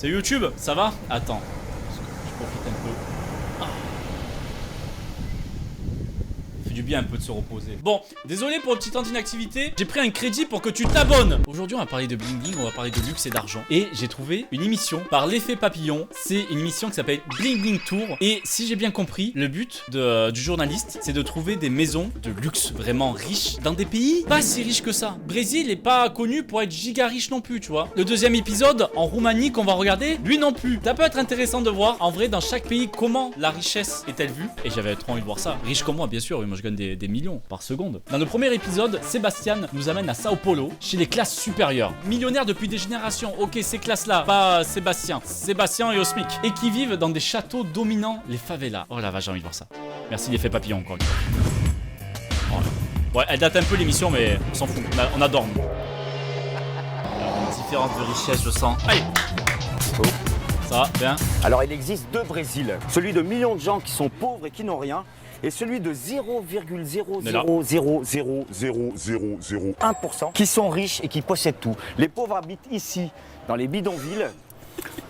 C'est YouTube, ça va? Attends. Je profite un peu. Du bien un peu de se reposer. Bon, désolé pour le petit temps d'inactivité. J'ai pris un crédit pour que tu t'abonnes. Aujourd'hui, on va parler de bling bling, on va parler de luxe et d'argent. Et j'ai trouvé une émission par l'effet papillon. C'est une émission qui s'appelle Bling Bling Tour. Et si j'ai bien compris, le but du journaliste, c'est de trouver des maisons de luxe vraiment riches dans des pays pas si riches que ça. Brésil est pas connu pour être giga riche non plus, tu vois. Le deuxième épisode en Roumanie qu'on va regarder, lui non plus. Ça peut être intéressant de voir en vrai dans chaque pays comment la richesse est-elle vue. Et j'avais trop envie de voir ça. Riche comme moi, bien sûr. Moi, je gagne des millions par seconde. Dans le premier épisode, Sébastien nous amène à Sao Paulo, chez les classes supérieures. Millionnaires depuis des générations, ok, ces classes-là, pas Sébastien et Osmic. Et qui vivent dans des châteaux dominant les favelas. Oh la vache, j'ai envie de voir ça. Merci l'effet papillon encore une fois. Oh, ouais, elle date un peu l'émission, mais on s'en fout, on adore. Différence de richesse, je sens. Allez. Ça va, bien. Alors il existe deux Brésil. Celui de millions de gens qui sont pauvres et qui n'ont rien. Et celui de 0,0000001% qui sont riches et qui possèdent tout. Les pauvres habitent ici, dans les bidonvilles.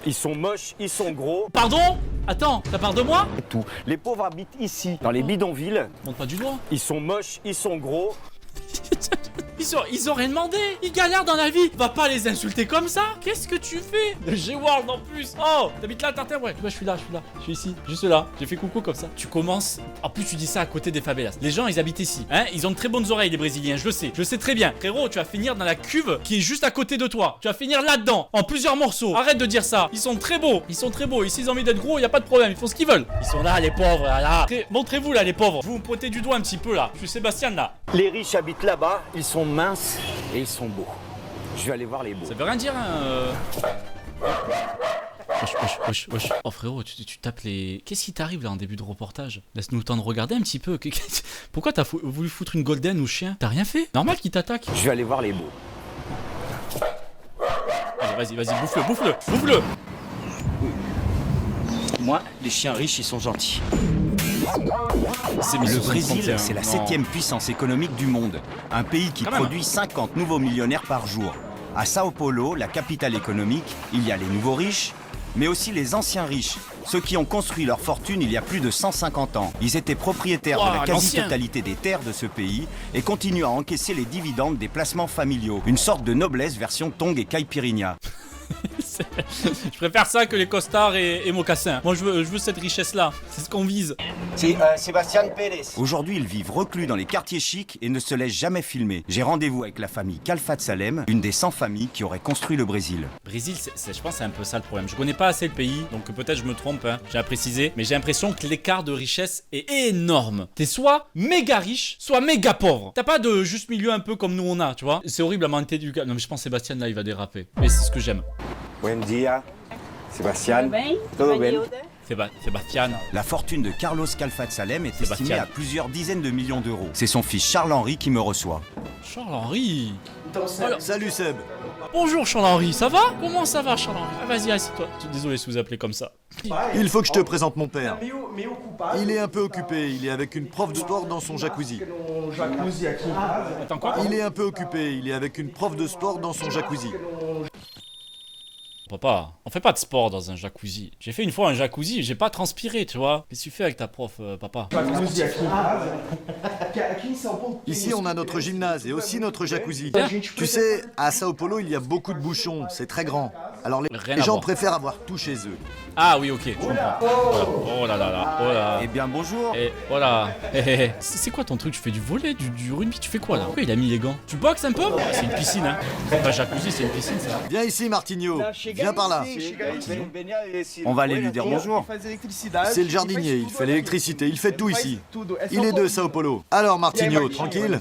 Ils sont moches, ils sont gros. Pardon? Attends, t'as part de moi? Et tout. Les pauvres habitent ici, dans les bidonvilles. Monte pas du doigt. Ils sont moches, ils sont gros. Ils ont rien demandé. Ils galèrent dans la vie. Va pas les insulter comme ça. Qu'est-ce que tu fais? Le G-World en plus. Oh, t'habites là, Tartin? Ouais, je suis là. Je suis ici, juste là. J'ai fait coucou comme ça. Tu commences. En plus, tu dis ça à côté des favelas. Les gens, ils habitent ici. Hein? Ils ont de très bonnes oreilles, les Brésiliens. Je le sais. Je le sais très bien. Frérot, tu vas finir dans la cuve qui est juste à côté de toi. Tu vas finir là-dedans, en plusieurs morceaux. Arrête de dire ça. Ils sont très beaux. Ici, ils ont envie d'être gros. Y a pas de problème. Ils font ce qu'ils veulent. Ils sont là, les pauvres. Là. Montrez-vous là, les pauvres. Vous me pointez du doigt un petit peu là. Je suis Sébastien là. Les riches habitent là-bas. Ils sont minces et ils sont beaux. Je vais aller voir les beaux. Ça veut rien dire, hein. Wesh. Oh frérot, tu tapes les... Qu'est-ce qui t'arrive là en début de reportage? Laisse-nous le temps de regarder un petit peu. Pourquoi t'as voulu foutre une golden ou chien? T'as rien fait? Normal qu'il t'attaque. Je vais aller voir les beaux. Allez, vas-y, bouffe-le. Moi, les chiens riches, ils sont gentils. Le Brésil, c'est la 7e puissance économique du monde. Un pays qui produit 50 nouveaux millionnaires par jour. À Sao Paulo, la capitale économique, il y a les nouveaux riches, mais aussi les anciens riches, ceux qui ont construit leur fortune il y a plus de 150 ans. Ils étaient propriétaires de la quasi-totalité des terres de ce pays et continuent à encaisser les dividendes des placements familiaux. Une sorte de noblesse version Tong et Caipirinha. Je préfère ça que les costards et mocassins. Moi, je veux cette richesse-là. C'est ce qu'on vise. C'est Sébastien Pérez. Aujourd'hui, ils vivent reclus dans les quartiers chics et ne se laissent jamais filmer. J'ai rendez-vous avec la famille Calfat Salem, une des 100 familles qui auraient construit le Brésil. Brésil, je pense que c'est un peu ça le problème. Je connais pas assez le pays, donc peut-être je me trompe, hein. J'ai à préciser. Mais j'ai l'impression que l'écart de richesse est énorme. T'es soit méga riche, soit méga pauvre. T'as pas de juste milieu un peu comme nous on a, tu vois. C'est horrible la mentalité du gars. Non mais je pense que Sébastien là, il va déraper. Mais c'est ce que j'aime. Buen dia, Sébastien. Todo bien? Sébastien. La fortune de Carlos Calfat Salem est estimée Sébastien. à plusieurs dizaines de millions d'euros. C'est son fils Charles-Henri qui me reçoit. Charles-Henri. Salut Seb. Bonjour Charles-Henri, ça va? Comment ça va Charles-Henri? Ah, vas-y, assieds-toi. Désolé si vous appelez comme ça. Il faut que je te présente mon père. Il est un peu occupé, il est avec une prof de sport dans son jacuzzi. Attends quoi? Il est un peu occupé, il est avec une prof de sport dans son jacuzzi. Papa, on fait pas de sport dans un jacuzzi. J'ai fait une fois un jacuzzi, j'ai pas transpiré, tu vois. Qu'est-ce que tu fais avec ta prof, papa? Ici, on a notre gymnase et aussi notre jacuzzi. Tu sais, à Sao Paulo, il y a beaucoup de bouchons, c'est très grand. Alors les Rien à gens voir. préfèrent avoir tout chez eux. Ah oui, ok, je comprends. Oh là là là, oh là. Eh bien bonjour. Et voilà. C'est quoi ton truc? Tu fais du volley, du rugby? Tu fais quoi là? Pourquoi il a mis les gants? Tu boxes un peu? C'est une piscine, hein. C'est pas un jacuzzi, c'est une piscine, ça. Viens ici, Martigno. Viens par là. On va aller lui dire bonjour. C'est le jardinier, il fait l'électricité, il fait tout ici. Il est de Sao Paulo. Alors Martigno, tranquille?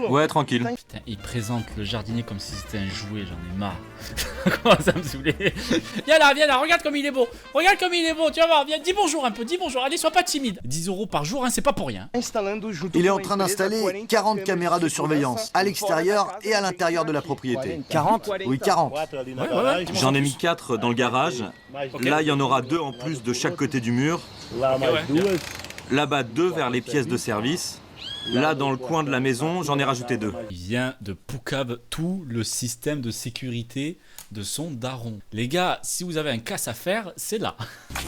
Ouais, tranquille. Putain, il présente le jardinier comme si c'était un jouet, j'en ai marre. Comment ça me saouler? Viens là, regarde comme il est beau. Regarde comme il est beau, tu vas voir. Viens, dis bonjour un peu, dis bonjour. Allez, sois pas timide. 10 € par jour, hein, c'est pas pour rien. Il est en train d'installer 40 caméras de surveillance, à l'extérieur et à l'intérieur de la propriété. 40? Oui, 40. Ouais. J'en ai mis 4 dans le garage. Là, il y en aura 2 en plus de chaque côté du mur. Ouais. Là-bas, 2 vers les pièces de service. Là, dans le coin de la maison, j'en ai rajouté 2. Il vient de poucave tout le système de sécurité de son daron. Les gars, si vous avez un casse à faire, c'est là.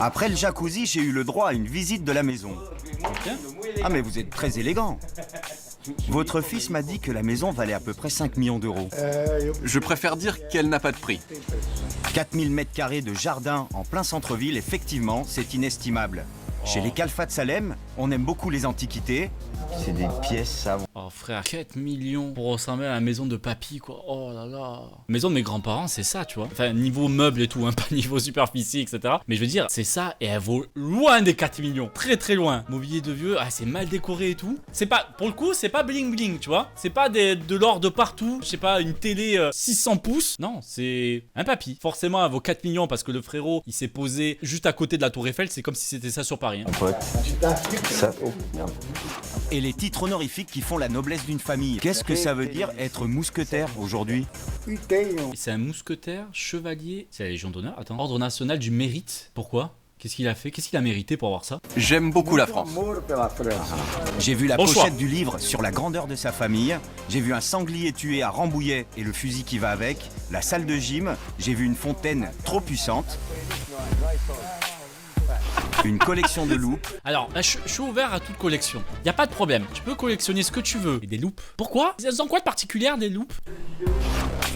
Après le jacuzzi, j'ai eu le droit à une visite de la maison. Ok. Ah mais vous êtes très élégant. Votre fils m'a dit que la maison valait à peu près 5 millions d'euros. Je préfère dire qu'elle n'a pas de prix. 4000 mètres carrés de jardin en plein centre-ville, effectivement, c'est inestimable. Chez les Kalfat Salem, on aime beaucoup les antiquités. C'est des pièces, ça. Oh frère, 4 millions pour ressembler à la maison de papy quoi. Oh là là. Maison de mes grands-parents, c'est ça, tu vois. Enfin, niveau meubles et tout, hein, pas niveau superficie, etc. Mais je veux dire, c'est ça et elle vaut loin des 4 millions. Très très loin. Mobilier de vieux, ah c'est mal décoré et tout. C'est pas, pour le coup, c'est pas bling bling, tu vois. C'est pas de l'or de partout. Je sais pas, une télé 600 pouces. Non, c'est un papy. Forcément, elle vaut 4 millions parce que le frérot, il s'est posé juste à côté de la Tour Eiffel. C'est comme si c'était ça sur Paris. Hein. Un pote. Ça. Oh, merde. Et les titres honorifiques qui font la noblesse d'une famille. Qu'est-ce que ça veut dire être mousquetaire aujourd'hui? C'est un mousquetaire, chevalier. C'est la Légion d'honneur. Attends, Ordre national du mérite. Pourquoi? Qu'est-ce qu'il a fait? Qu'est-ce qu'il a mérité pour avoir ça? J'aime beaucoup la France. J'ai vu la Bon pochette choix. du livre sur la grandeur de sa famille. J'ai vu un sanglier tué à Rambouillet et le fusil qui va avec. La salle de gym. J'ai vu une fontaine trop puissante. Une collection de loupes. Alors, là, je suis ouvert à toute collection. Y a pas de problème. Tu peux collectionner ce que tu veux. Et des loupes. Pourquoi? Elles ont quoi de particulier des loupes?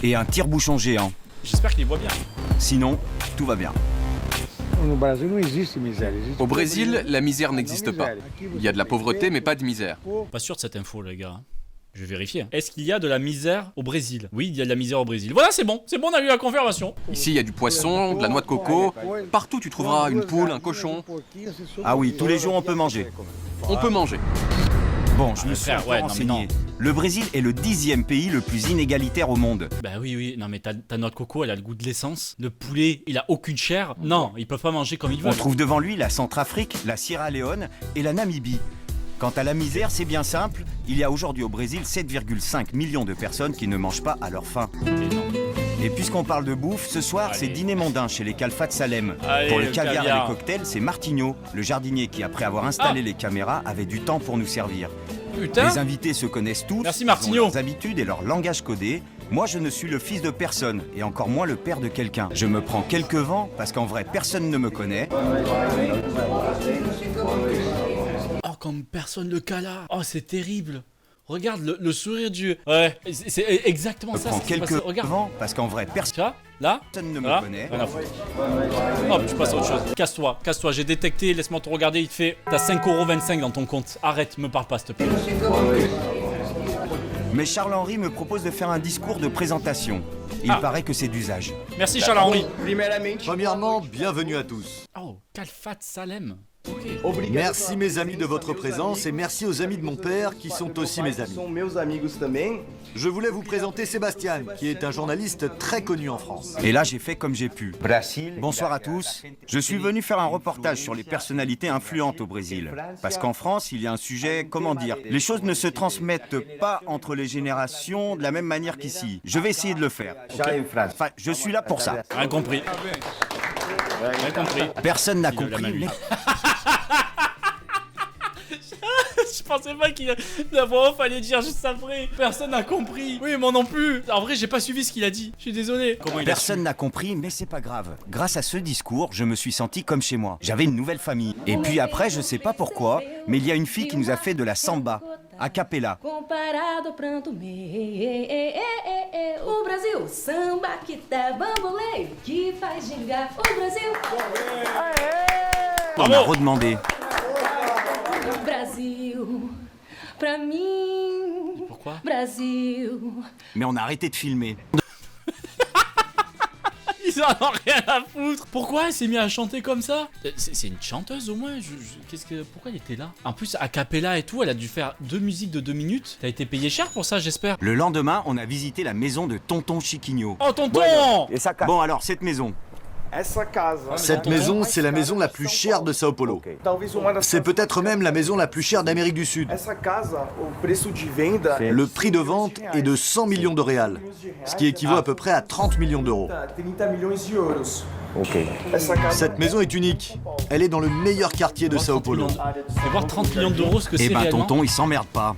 Et un tire-bouchon géant. J'espère qu'il les voit bien. Sinon, tout va bien. Au Brésil, la misère n'existe pas. Il y a de la pauvreté, mais pas de misère. Pas sûr de cette info, les gars. Je vais vérifier. Est-ce qu'il y a de la misère au Brésil? Oui, il y a de la misère au Brésil. Voilà, c'est bon, on a eu la confirmation. Ici, il y a du poisson, de la noix de coco. Partout, tu trouveras une poule, un cochon. Ah oui, tous les jours on peut manger. On peut manger. Bon, je me suis frère, un peu ouais, non, mais renseigné. Le Brésil est le 10e pays le plus inégalitaire au monde. Bah oui, non mais ta noix de coco, elle a le goût de l'essence. Le poulet, il a aucune chair. Non, ils peuvent pas manger comme ils On veulent. trouve devant lui la Centrafrique, la Sierra Leone et la Namibie. Quant à la misère, c'est bien simple. Il y a aujourd'hui au Brésil 7,5 millions de personnes qui ne mangent pas à leur faim. Et puisqu'on parle de bouffe, ce soir, c'est dîner mondain chez les Kalfat Salem. Allez, Pour le le caviar et caviar. les cocktails, c'est Martigno, le jardinier qui, après avoir installé les caméras, avait du temps pour nous servir. Putain. Les invités se connaissent tous, Merci, ils Martigno. ont leurs habitudes et leur langage codé. Moi, je ne suis le fils de personne, et encore moins le père de quelqu'un. Je me prends quelques vents, parce qu'en vrai, personne ne me connaît. Oh, comme personne le cala. Oh, c'est terrible. Regarde le sourire du... Ouais, c'est exactement Je me ça. prends ce qui s'est quelques passé. Regarde. vents, parce qu'en vrai, Tu personne vois, là ne me Voilà. connaît. Rien à foutre. Hop, tu passes à autre chose. Casse-toi, j'ai détecté, laisse-moi te regarder, il te fait... T'as 5,25€ dans ton compte. Arrête, me parle pas, s'il te plaît. Mais Charles-Henri me propose de faire un discours de présentation. Il paraît que c'est d'usage. Merci Charles-Henri. Premièrement, bienvenue à tous. Oh, Kalfat Salem. Merci mes amis de votre présence et merci aux amis de mon père qui sont aussi mes amis. Je voulais vous présenter Sébastien, qui est un journaliste très connu en France. Et là, j'ai fait comme j'ai pu. Bonsoir à tous. Je suis venu faire un reportage sur les personnalités influentes au Brésil. Parce qu'en France, il y a un sujet, comment dire, les choses ne se transmettent pas entre les générations de la même manière qu'ici. Je vais essayer de le faire. Enfin, je suis là pour ça. Rien compris. Rien compris. Personne n'a Il l'a mal compris. lu. Je pensais pas qu'il la voix off allait dire juste après. Personne n'a compris. Oui, moi non plus. En vrai, j'ai pas suivi ce qu'il a dit. Je suis désolé. Comment il a Personne n'a compris, mais c'est pas grave. Grâce à ce discours, je me suis senti comme chez moi. J'avais une nouvelle famille. Et puis après, je sais pas pourquoi, mais il y a une fille qui nous a fait de la samba, a cappella. Comparado pranto meu, o Brasil, samba que tá bamboleio, que faz gingar o Brasil. On a redemandé. Brasil, pra mim. Pourquoi? Brasil. Mais on a arrêté de filmer. Ils en ont rien à foutre. Pourquoi elle s'est mise à chanter comme ça? C'est une chanteuse au moins. Pourquoi elle était là? En plus, a cappella et tout, elle a dû faire 2 musiques de 2 minutes. T'as été payé cher pour ça, j'espère. Le lendemain, on a visité la maison de Tonton Chiquinho. Oh tonton! Et ça casse. Bon alors, cette maison, Cette maison, c'est la maison la plus chère de Sao Paulo. C'est peut-être même la maison la plus chère d'Amérique du Sud. Le prix de vente est de 100 millions de réals, ce qui équivaut à peu près à 30 millions d'euros. Cette maison est unique. Elle est dans le meilleur quartier de Sao Paulo. Et voir 30 millions d'euros ce que Eh c'est ben réellement. tonton, il s'emmerde pas.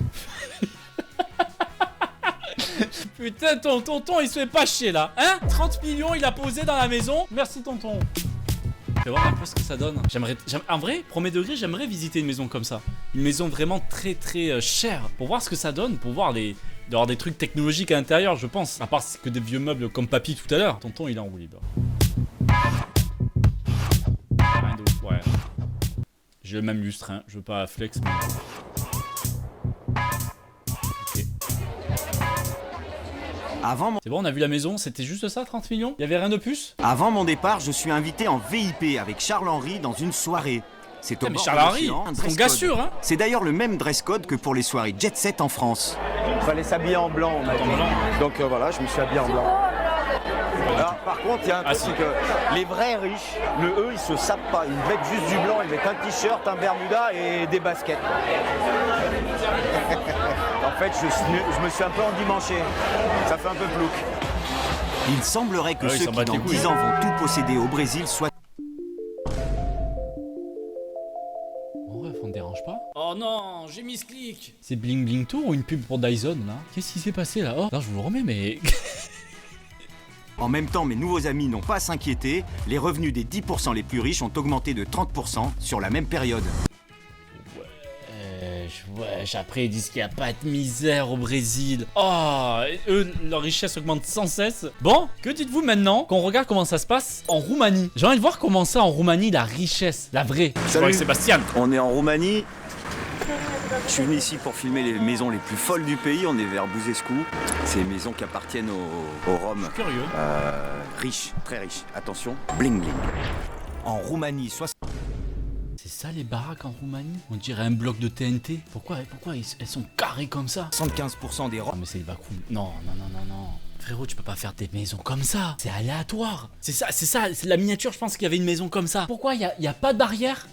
Putain, ton tonton, il se fait pas chier là. Hein? 30 millions, il a posé dans la maison. Merci, tonton. Je vais voir un peu ce que ça donne. En vrai, premier degré, j'aimerais visiter une maison comme ça. Une maison vraiment très très chère. Pour voir ce que ça donne, pour voir d'avoir des trucs technologiques à l'intérieur, je pense. À part c'est que des vieux meubles comme papy tout à l'heure. Tonton, il est en roue libre. Rien de ouf, ouais. J'ai le même lustre, hein. Je veux pas flex, mais... C'est bon, on a vu la maison, c'était juste ça, 30 millions? Il y avait rien de plus? Avant mon départ, je suis invité en VIP avec Charles-Henri dans une soirée. C'est au Mais bord de Charles-Henri, l'océan, un c'est ton dress gars code. sûr, hein? C'est d'ailleurs le même dress code que pour les soirées Jet Set en France. Il fallait s'habiller en blanc, on m'a dit. Donc voilà, je me suis habillé en blanc. Alors, par contre, il y a un truc, c'est que les vrais riches, eux, ils se sapent pas. Ils mettent juste du blanc, ils mettent un t-shirt, un bermuda et des baskets. En fait, je me suis un peu endimanché. Ça fait un peu plouc. Il semblerait que Ah oui, ceux ça qui bat les dans couilles. 10 ans vont tout posséder au Brésil soient... En vrai, on ne dérange pas. Oh non, j'ai mis ce clic. C'est Bling Bling Tour ou une pub pour Dyson là? Qu'est-ce qui s'est passé là? Oh, là, je vous le remets, mais... En même temps, mes nouveaux amis n'ont pas à s'inquiéter. Les revenus des 10% les plus riches ont augmenté de 30% sur la même période. Wesh, après ils disent qu'il n'y a pas de misère au Brésil. Oh, eux, leur richesse augmente sans cesse. Bon, que dites-vous maintenant qu'on regarde comment ça se passe en Roumanie? J'ai envie de voir comment ça en Roumanie, la richesse, la vraie. Je suis avec Sébastien. On est en Roumanie. Je suis venu ici pour filmer les maisons les plus folles du pays. On est vers Buzescu. C'est les maisons qui appartiennent aux Roms. Curieux. Riches, très riches. Attention, bling bling. En Roumanie, C'est ça les baraques en Roumanie? On dirait un bloc de TNT. Pourquoi elles sont carrées comme ça? 75% des Ah Roms. mais c'est pas cool. Non. Frérot, tu peux pas faire des maisons comme ça. C'est aléatoire. C'est ça. C'est la miniature, je pense qu'il y avait une maison comme ça. Pourquoi il y a pas de barrière?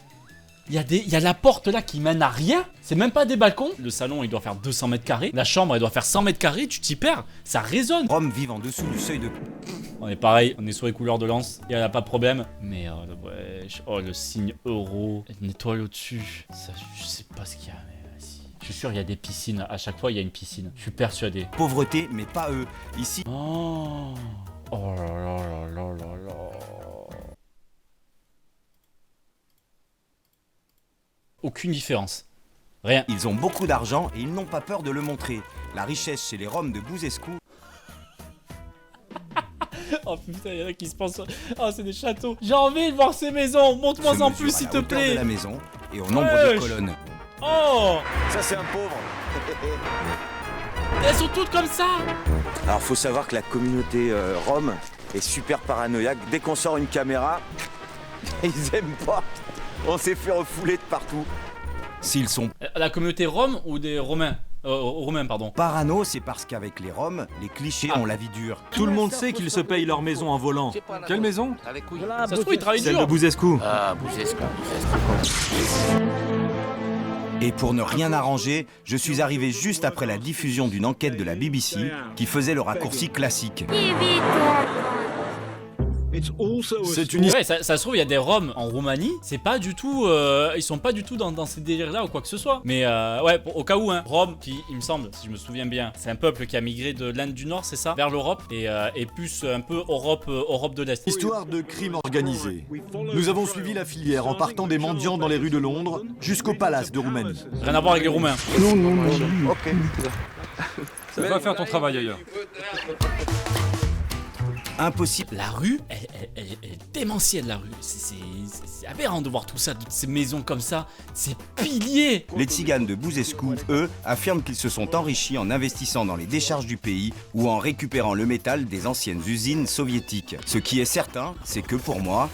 Il y a la porte là qui mène à rien. C'est même pas des balcons. Le salon, il doit faire 200 mètres carrés. La chambre, elle doit faire 100 mètres carrés. Tu t'y perds. Ça résonne. Roms vivent en dessous du seuil de... On est pareil. On est sur les couleurs de lance. Il y a pas de problème. Mais wesh. Oh, le signe euro. Une étoile au-dessus. Ça, je sais pas ce qu'il y a. Mais si. Je suis sûr, il y a des piscines. À chaque fois, il y a une piscine. Je suis persuadé. Pauvreté, mais pas eux. Ici, Oh. Oh là là là là là là. Aucune différence. Rien. ils ont beaucoup d'argent et ils n'ont pas peur de le montrer. La richesse chez les Roms de Buzescu, Oh putain, il y en a qui se pensent. Oh, c'est des châteaux. J'ai envie de voir ces maisons. Montre-moi se en mesure plus, à s'il la te hauteur de plaît. la maison et au nombre Wesh. de colonnes. Oh, Ça, c'est un pauvre. elles sont toutes comme ça. Alors, faut savoir que la communauté Rome est super paranoïaque. Dès qu'on sort une caméra, ils aiment pas. On s'est fait refouler de partout. S'ils sont La communauté Rome ou des Romains Romains, pardon. parano, c'est parce qu'avec les Roms, les clichés ont la vie dure. Tout le monde sait qu'ils se payent leur maison en volant. Quelle maison? Ça se trouve, ils travaillent Celle de dur. Buzescu. Et pour ne rien arranger, je suis arrivé juste après la diffusion d'une enquête de la BBC qui faisait le raccourci classique. C'est une Ouais, ça se trouve, il y a des Roms en Roumanie. C'est pas du tout. Ils sont pas du tout dans ces délires-là ou quoi que ce soit. Mais ouais, au cas où, hein. Rome, qui, il me semble, si je me souviens bien, c'est un peuple qui a migré de l'Inde du Nord, c'est ça? Vers l'Europe. Et plus un peu Europe de l'Est. histoire de crime organisé. Nous avons suivi la filière en partant des mendiants dans les rues de Londres jusqu'au palace de Roumanie. Rien à voir avec les Roumains. Ok. Va faire ton travail ailleurs. Impossible. La rue, elle est démentielle, la rue. C'est aberrant de voir tout ça, toutes ces maisons comme ça, ces piliers. Les tziganes de Buzescu, eux, affirment qu'ils se sont enrichis en investissant dans les décharges du pays ou en récupérant le métal des anciennes usines soviétiques. Ce qui est certain, c'est que pour moi,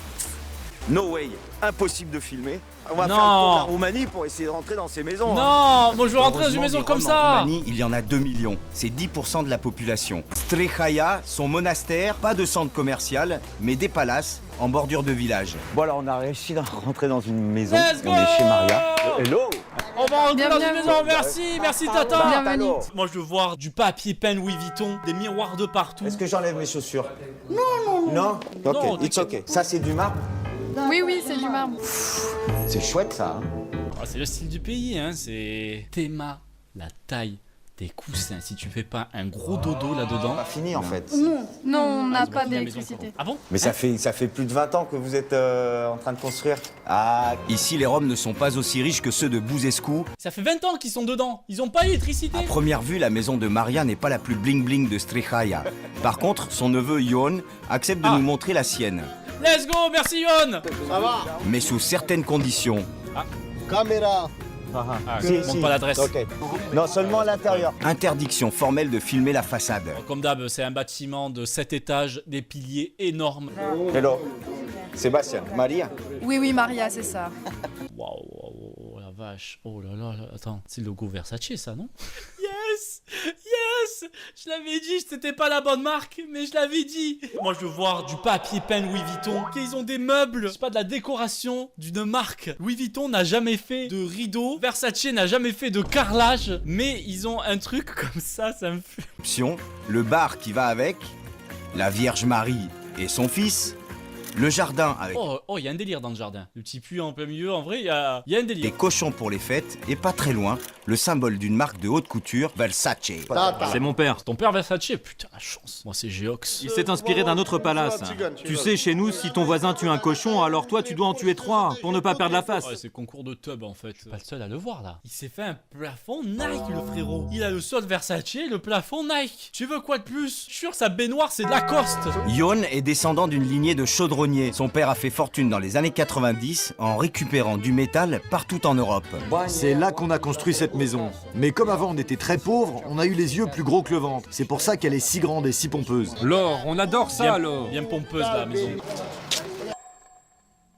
No way, impossible de filmer. On va Non. faire le tour de la Roumanie pour essayer de rentrer dans ces maisons. hein. Non, moi je veux rentrer dans une Heureusement, maison des comme Roms En ça. Roumanie, il y en a 2 millions. C'est 10% de la population. Strehaia, son monastère, pas de centre commercial, mais des palaces en bordure de village. Bon alors on a réussi à rentrer dans une maison. Let's go. On est chez Maria. Hello. On va rentrer dans une Bienvenue. maison, merci Tata. Bienvenue. Moi je veux voir du papier peint Louis Vuitton, des miroirs de partout. Est-ce que j'enlève mes chaussures? Non. Non? Ok, Non, it's ok. Ça c'est du marbre. Oui, oui, c'est du marbre. C'est chouette ça. hein. Ah, c'est le style du pays, hein, c'est... Théma, la taille des coussins, si tu fais pas un gros dodo là-dedans... Pas fini en fait. Non, on n'a Ah, pas ils ont la maison d'électricité. encore. Ah bon? Mais ça fait plus de 20 ans que vous êtes en train de construire. Ah, Ici, les Roms ne sont pas aussi riches que ceux de Buzescu. Ça fait 20 ans qu'ils sont dedans, ils ont pas d'électricité. À première vue, la maison de Maria n'est pas la plus bling-bling de Strehaia. Par contre, son neveu Ion accepte de Ah. nous montrer la sienne. Let's go, merci Yon. Mais sous certaines conditions. Ah, si, montre si. pas l'adresse. Ok. Non, seulement à l'intérieur. Interdiction formelle de filmer la façade. Comme d'hab, c'est un bâtiment de 7 étages, des piliers énormes. Hello. Sébastien, Maria. Oui, oui, Maria, c'est ça. Waouh, la vache. Oh là là, attends, c'est le logo Versace ça, non? Yes, yes. Je l'avais dit, c'était pas la bonne marque, mais je l'avais dit. Moi, je veux voir du papier peint Louis Vuitton. Ils ont des meubles, c'est pas de la décoration d'une marque. Louis Vuitton n'a jamais fait de rideau, Versace n'a jamais fait de carrelage, mais ils ont un truc comme ça me fait... Option, le bar qui va avec, la Vierge Marie et son fils, le jardin avec Oh, il y a un délire dans le jardin. Le petit puits en plein milieu, en vrai, il y a un des délire. cochons pour les fêtes et pas très loin, le symbole d'une marque de haute couture, Versace. C'est mon père. Ton père Versace, putain, la chance. Moi, c'est Geox. Il s'est inspiré d'un autre palace. Tu sais, chez nous, si ton voisin tue un cochon, alors toi, tu dois en tuer 3 pour ne pas perdre la face. Ouais, c'est concours de tub en fait. Je suis pas le seul à le voir là. Il s'est fait un plafond Nike, le frérot. Il a le sol Versace, le plafond Nike. Tu veux quoi de plus? Je suis sûr, sa baignoire c'est de Lacoste. Ion est descendant d'une lignée de chaudronniers. Son père a fait fortune dans les années 90 en récupérant du métal partout en Europe. C'est là qu'on a construit cette maison. Mais comme avant on était très pauvres, on a eu les yeux plus gros que le ventre. C'est pour ça qu'elle est si grande et si pompeuse. Laure, on adore ça Bien, alors. bien pompeuse la maison.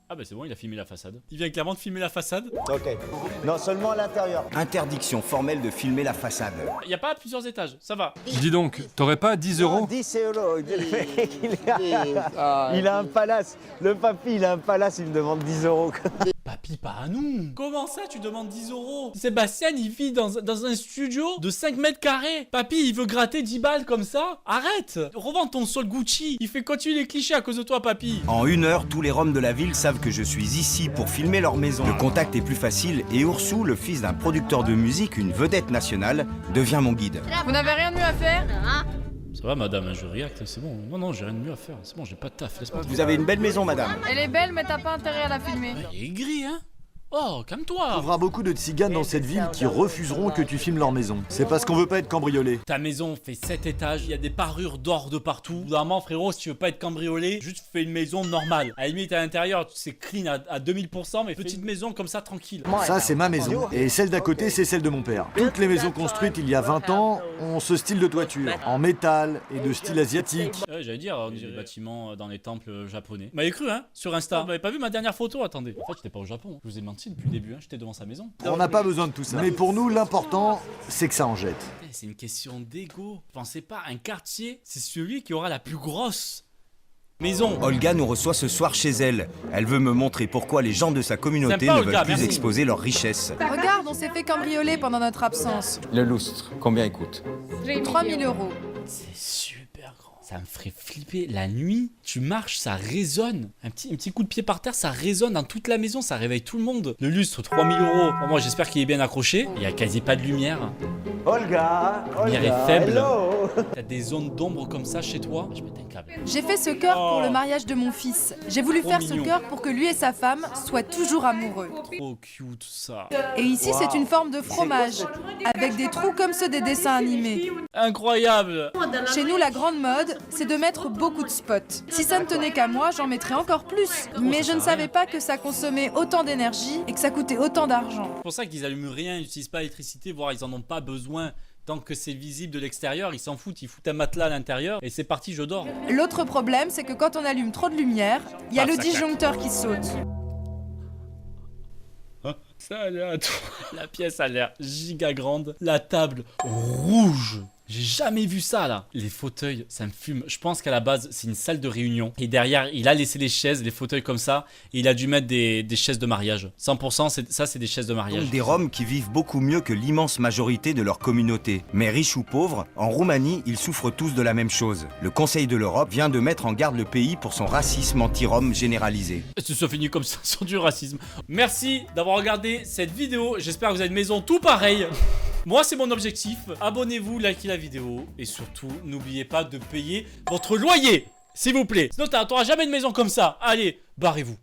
Ah bah c'est bon, il a filmé la façade. Il vient clairement de filmer la façade. Ok. Non, seulement à l'intérieur. Interdiction formelle de filmer la façade. Il y a pas plusieurs étages, ça va. Dis donc, t'aurais pas 10 euros 10 euros. Il a un palace. Le papy, il a un palace, il me demande 10 euros. Papy, pas à nous. Comment ça, tu demandes 10 euros? Sébastien, il vit dans un studio de 5 mètres carrés. Papy, il veut gratter 10 balles comme ça? Arrête. Revends ton sol Gucci. Il fait continuer les clichés à cause de toi, papy. En 1 heure, tous les Roms de la ville savent que je suis ici pour filmer leur maison. Le contact est plus facile et Ursou, le fils d'un producteur de musique, une vedette nationale, devient mon guide. Vous n'avez rien de mieux à faire? Ça va, madame, je react, c'est bon. Non, j'ai rien de mieux à faire. C'est bon, j'ai pas de taf. Laisse-moi. Vous avez une belle maison, madame. Elle est belle, mais t'as pas intérêt à la filmer. Il est gris, hein? Oh, Tu calme-toi. trouveras beaucoup de tziganes dans cette ville qui refuseront que tu filmes leur maison. C'est parce qu'on veut pas être cambriolé. Ta maison fait 7 étages, il y a des parures d'or de partout. Normalement, frérot, si tu veux pas être cambriolé, juste fais une maison normale. À la limite, à l'intérieur, c'est clean à 2000%, mais petite maison comme ça, tranquille. Ça, c'est ma maison. Et celle d'à côté, c'est celle de mon père. Toutes les maisons construites il y a 20 ans ont ce style de toiture, en métal et de style asiatique. Ouais, j'allais dire, on dirait des bâtiments dans les temples japonais. M'avez cru, hein? Sur Insta. Vous m'avez pas vu ma dernière photo? Attendez. En fait, j'étais pas au Japon. Je vous ai menti depuis le début, hein. J'étais devant sa maison. On n'a pas besoin de tout ça. Mais pour nous, l'important, c'est que ça en jette. Eh, c'est une question d'ego. Pensez pas, un quartier, c'est celui qui aura la plus grosse maison. Olga nous reçoit ce soir chez elle. Elle veut me montrer pourquoi les gens de sa communauté Sympa, ne veulent Olga, plus merci. exposer leurs richesses. Regarde, on s'est fait cambrioler pendant notre absence. Le lustre, combien il coûte? 3000 euros. C'est super grand. Ça me ferait flipper. La nuit, tu marches, ça résonne. Un petit coup de pied par terre, ça résonne dans toute la maison, ça réveille tout le monde. Le lustre, 3000 euros. Bon, moi, j'espère qu'il est bien accroché. Il y a quasi pas de lumière. Olga, lumière est Olga, faible. hello. T'as des zones d'ombre comme ça chez toi. Je mets un câble. J'ai fait ce cœur pour le mariage de mon fils. J'ai voulu Trop faire ce mignon. cœur pour que lui et sa femme soient toujours amoureux. Trop cute ça. Et ici, c'est une forme de fromage, avec des trous comme ceux des dessins animés. Incroyable. Chez nous, la grande mode, c'est de mettre beaucoup de spots. Si ça ne tenait qu'à moi, j'en mettrais encore plus. Mais je ne savais pas que ça consommait autant d'énergie et que ça coûtait autant d'argent. C'est pour ça qu'ils allument rien, ils n'utilisent pas l'électricité, voire ils en ont pas besoin. Tant que c'est visible de l'extérieur, ils s'en foutent. Ils foutent un matelas à l'intérieur et c'est parti, je dors. L'autre problème, c'est que quand on allume trop de lumière, il y a le disjoncteur qui saute. Ça a l'air... La pièce a l'air giga grande. La table rouge. J'ai jamais vu ça là. Les fauteuils, ça me fume. Je pense qu'à la base, c'est une salle de réunion. Et derrière, il a laissé les chaises, les fauteuils comme ça. Et il a dû mettre des chaises de mariage. 100%, ça c'est des chaises de mariage. Donc des Roms qui vivent beaucoup mieux que l'immense majorité de leur communauté. Mais riches ou pauvres, en Roumanie, ils souffrent tous de la même chose. Le Conseil de l'Europe vient de mettre en garde le pays pour son racisme anti-rom généralisé. Ça finit comme ça sur du racisme. Merci d'avoir regardé cette vidéo. J'espère que vous avez une maison tout pareil. Moi, c'est mon objectif. Abonnez-vous, likez la vidéo. Et surtout, n'oubliez pas de payer votre loyer, s'il vous plaît. Sinon, t'auras jamais de maison comme ça. Allez, barrez-vous.